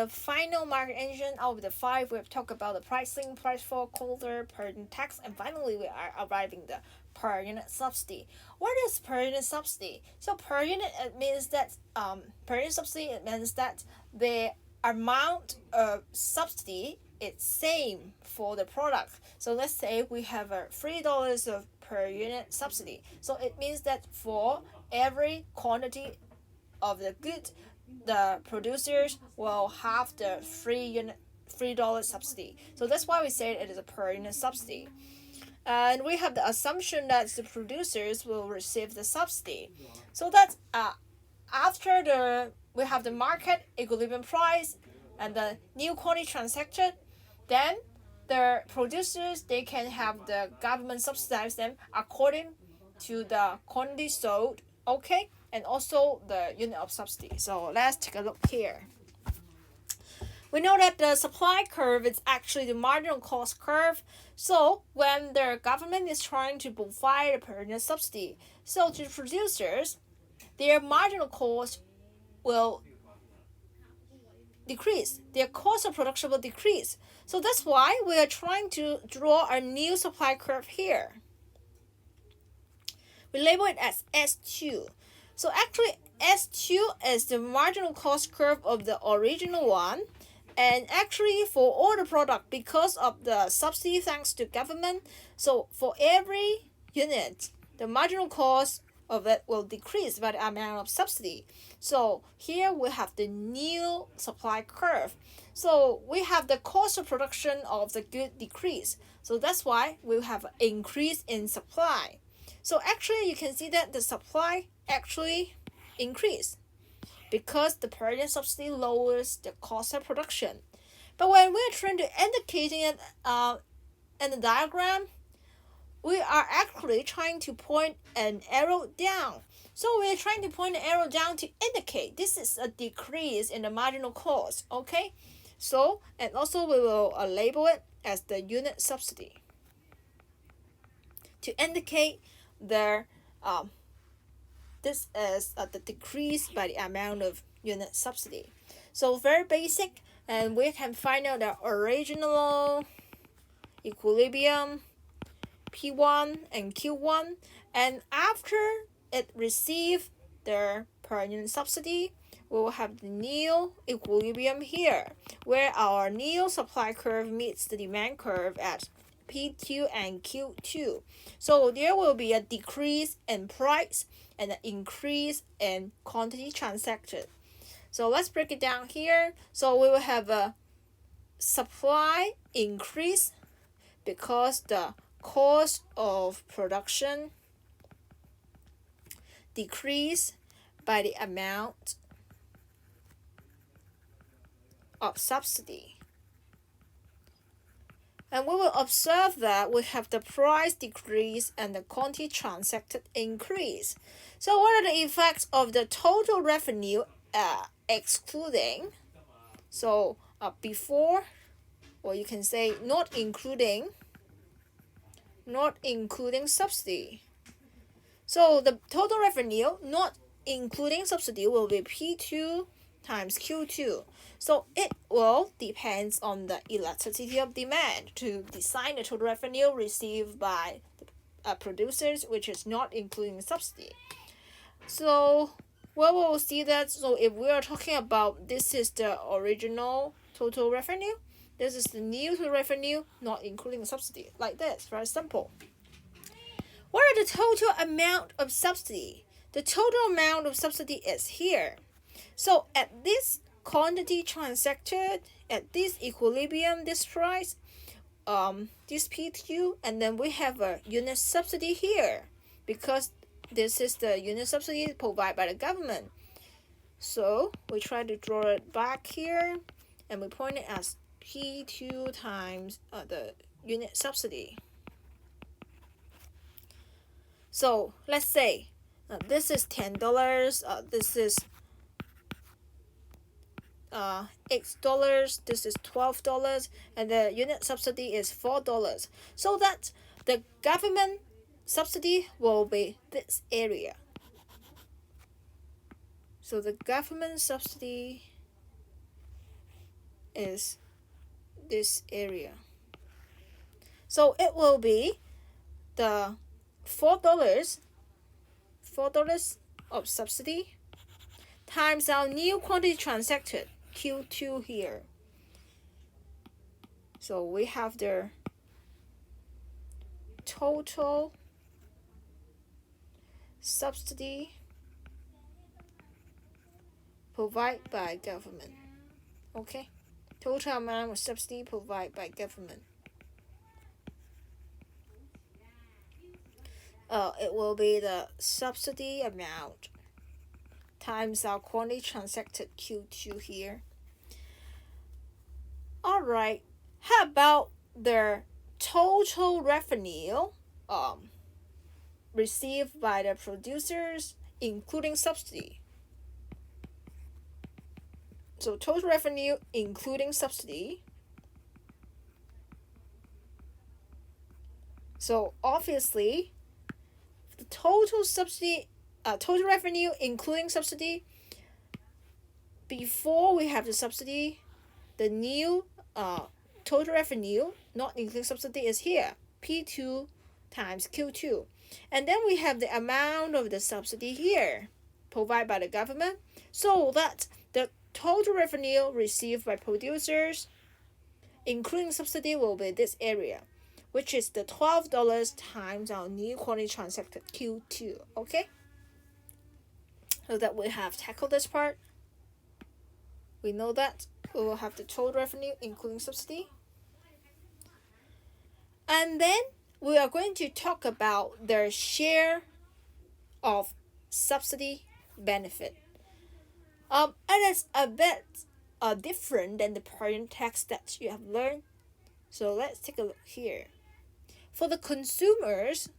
the final market engine out of the 5. We've talked about the pricing, price floor, quota, per unit tax, and finally we are arriving the per unit subsidy. What is per unit subsidy? So per unit it means that per unit subsidy it means that the amount of subsidy is same for the product. So let's say we have a $3 of per unit subsidy. So it means that for every quantity of the good, the producers will have the $3 subsidy. So that's why we say it is a per unit subsidy. And we have the assumption that the producers will receive the subsidy. So that after we have the market equilibrium price and the new quantity transacted, then the producers they can have the government subsidize them according to the quantity sold, okay, and also the unit of subsidy. So let's take a look here. We know that the supply curve is actually the marginal cost curve. So when the government is trying to provide a per unit subsidy, so to producers, their marginal cost will decrease. Their cost of production will decrease. So that's why we are trying to draw a new supply curve here. We label it as S2. So actually S2 is the marginal cost curve of the original one. And actually for all the product, because of the subsidy thanks to government, so for every unit, the marginal cost of it will decrease by the amount of subsidy. So here we have the new supply curve. So we have the cost of production of the good decrease. So that's why we have an increase in supply. So actually you can see that the supply actually increased, because the per unit subsidy lowers the cost of production. But when we're trying to indicating it in the diagram, we are actually trying to point an arrow down. So we're trying to point an arrow down to indicate this is a decrease in the marginal cost, okay? So, and also we will label it as the unit subsidy to indicate the this is the decrease by the amount of unit subsidy. So very basic, and we can find out the original equilibrium P1 and Q1, and after it received the per unit subsidy, we will have the new equilibrium here, where our new supply curve meets the demand curve at P2 and Q2. So there will be a decrease in price and an increase in quantity transacted. So let's break it down here. So we will have a supply increase because the cost of production decrease by the amount of subsidy. And we will observe that we have the price decrease and the quantity transacted increase. So what are the effects of the total revenue excluding? So before, or you can say not including subsidy. So the total revenue not including subsidy will be P2 times Q2. So it will depend on the elasticity of demand to decide the total revenue received by the producers, which is not including subsidy. So we will see that. So if we are talking about this is the original total revenue, this is the new total revenue not including subsidy, like this, very simple. What are the total amount of subsidy? The total amount of subsidy is here. So at this quantity transacted, at this equilibrium, this price, this P2, and then we have a unit subsidy here, because this is the unit subsidy provided by the government. So we try to draw it back here, and we point it as P2 times the unit subsidy. So let's say this is $10, this is $8, this is $12, and the unit subsidy is $4. So that the government subsidy will be this area. So the government subsidy is this area. So it will be the $4 of subsidy times our new quantity transacted, Q2 here. So we have the total subsidy provided by government. Okay, total amount of subsidy provided by government. It will be the subsidy amount times our quantity transacted, Q2 here. Alright, how about the total revenue received by the producers including subsidy? So total revenue including subsidy. So obviously the total revenue including subsidy, before we have the subsidy, the new total revenue not including subsidy is here, P2 times Q2. And then we have the amount of the subsidy here provided by the government, so that the total revenue received by producers including subsidy will be this area, which is the $12 times our new quantity transacted, Q2. Okay, so that we have tackled this part. We know that we will have the total revenue including subsidy. And then we are going to talk about their share of subsidy benefit. It is a bit different than the per-unit tax that you have learned. So let's take a look here. For the consumers,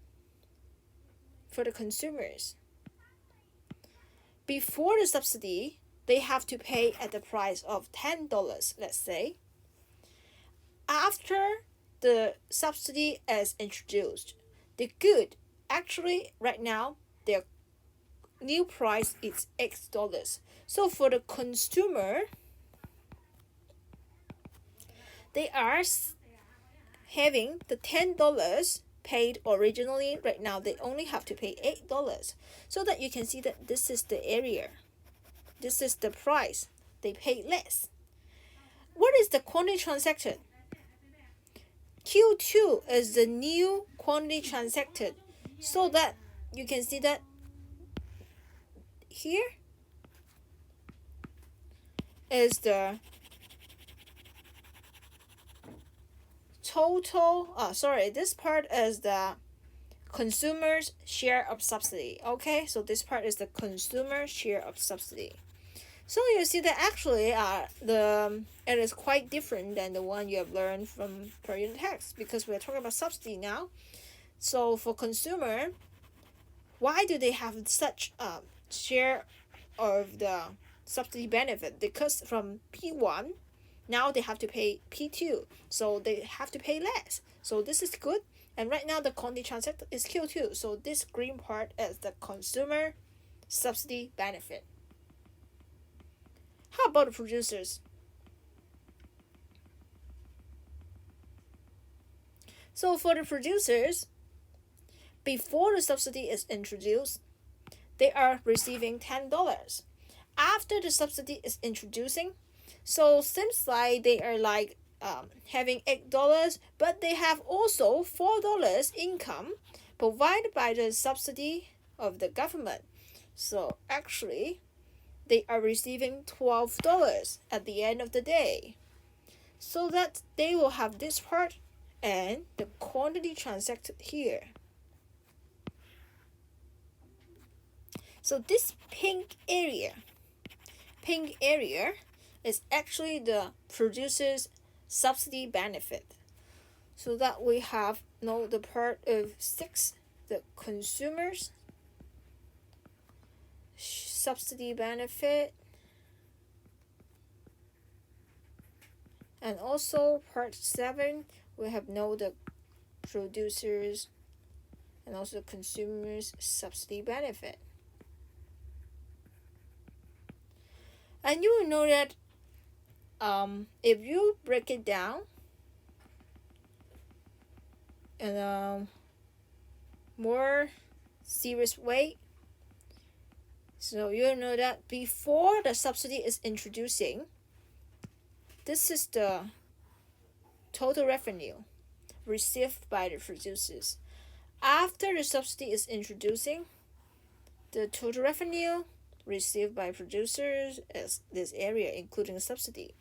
before the subsidy, they have to pay at the price of $10, let's say. After the subsidy is introduced, the good, actually right now, their new price is $8. So for the consumer, they are having the $10 paid originally. Right now they only have to pay $8, so that you can see that this is the area, this is the price, they pay less. What is the quantity transacted? Q2 is the new quantity transacted, so that you can see that here is the total, this part is the consumer's share of subsidy. Okay, so this part is the consumer share of subsidy. So you see that actually it is quite different than the one you have learned from per-unit tax, because we are talking about subsidy now. So for consumer, why do they have such share of the subsidy benefit? Because from P1 now they have to pay P2, so they have to pay less. So this is good. And right now the quantity transacted is Q2, so this green part is the consumer subsidy benefit. How about the producers? So for the producers, before the subsidy is introduced, they are receiving $10. After the subsidy is introducing, so seems like they are like having $8, but they have also $4 income provided by the subsidy of the government. So actually, they are receiving $12 at the end of the day, so that they will have this part and the quantity transacted here. So this pink area is actually the producer's subsidy benefit. So that we have now the part of 6, the consumer's subsidy benefit, and also part 7 we have now the producers and also consumers subsidy benefit. And you will know that if you break it down in a more serious way, so you know that before the subsidy is introducing, this is the total revenue received by the producers. After the subsidy is introducing, the total revenue received by producers is this area including subsidy.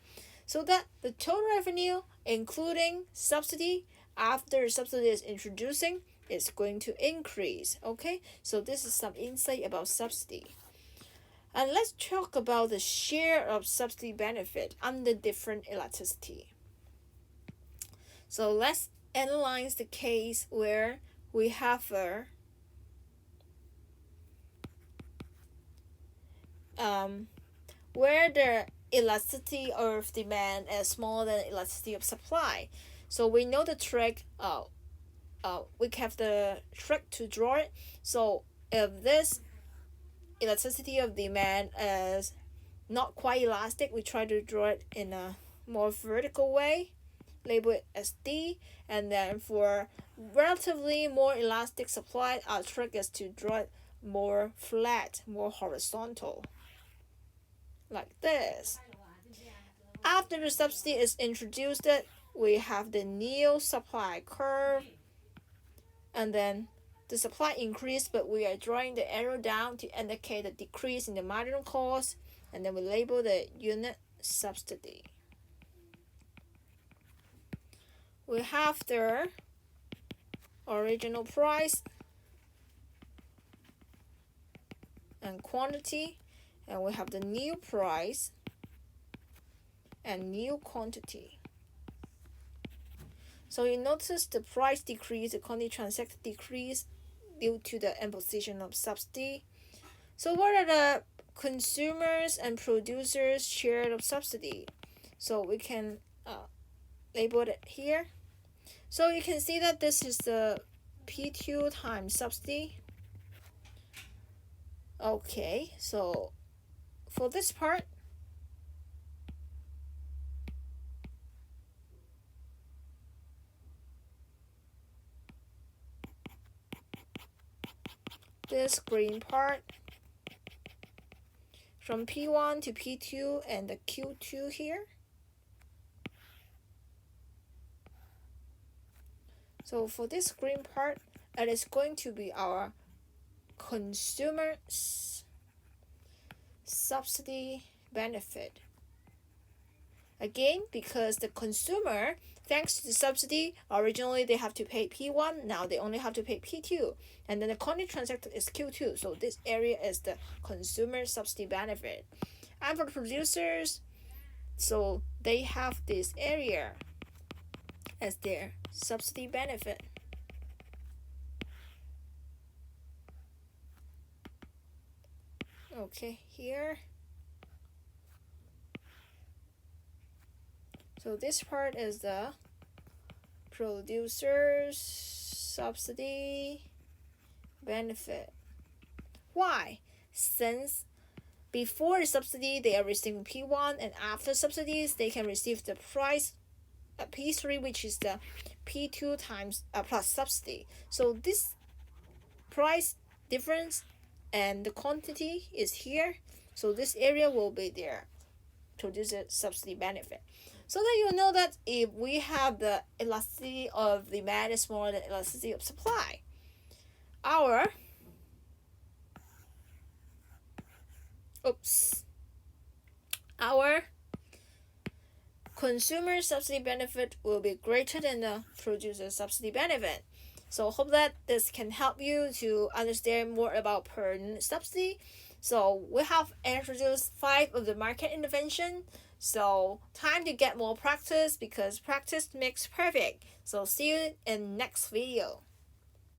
So that the total revenue including subsidy after subsidy is introducing is going to increase. Okay, so this is some insight about subsidy. And let's talk about the share of subsidy benefit under different elasticity. So let's analyze the case where we have where the elasticity of demand is smaller than elasticity of supply. So we know the trick. We have the trick to draw it. So if this elasticity of demand is not quite elastic, we try to draw it in a more vertical way, label it as D, and then for relatively more elastic supply, our trick is to draw it more flat, more horizontal, like this. After the subsidy is introduced, we have the new supply curve, and then the supply increased, but we are drawing the arrow down to indicate the decrease in the marginal cost, and then we label the unit subsidy. We have the original price and quantity, and we have the new price and new quantity. So you notice the price decrease, the quantity transacted decrease due to the imposition of subsidy. So what are the consumers and producers share of subsidy? So we can label it here. So you can see that this is the P2 times subsidy. Okay, so for this part, this green part from P1 to P2 and the Q2 here. So for this green part, it is going to be our consumer subsidy benefit. Again, because the consumer, thanks to the subsidy, originally they have to pay P1, now they only have to pay P2. And then the quantity transacted is Q2. So this area is the consumer subsidy benefit. And for the producers, so they have this area as their subsidy benefit. Okay, here. So this part is the producer's subsidy benefit. Why? Since before the subsidy they are receiving P1, and after subsidies they can receive the price P3, which is the P2 times plus subsidy. So this price difference and the quantity is here. So this area will be their producer subsidy benefit. So that you know that if we have the elasticity of demand is smaller than elasticity of supply, our consumer subsidy benefit will be greater than the producer subsidy benefit. So hope that this can help you to understand more about per-unit subsidy. So we have introduced 5 of the market intervention. So time to get more practice, because practice makes perfect. So see you in next video.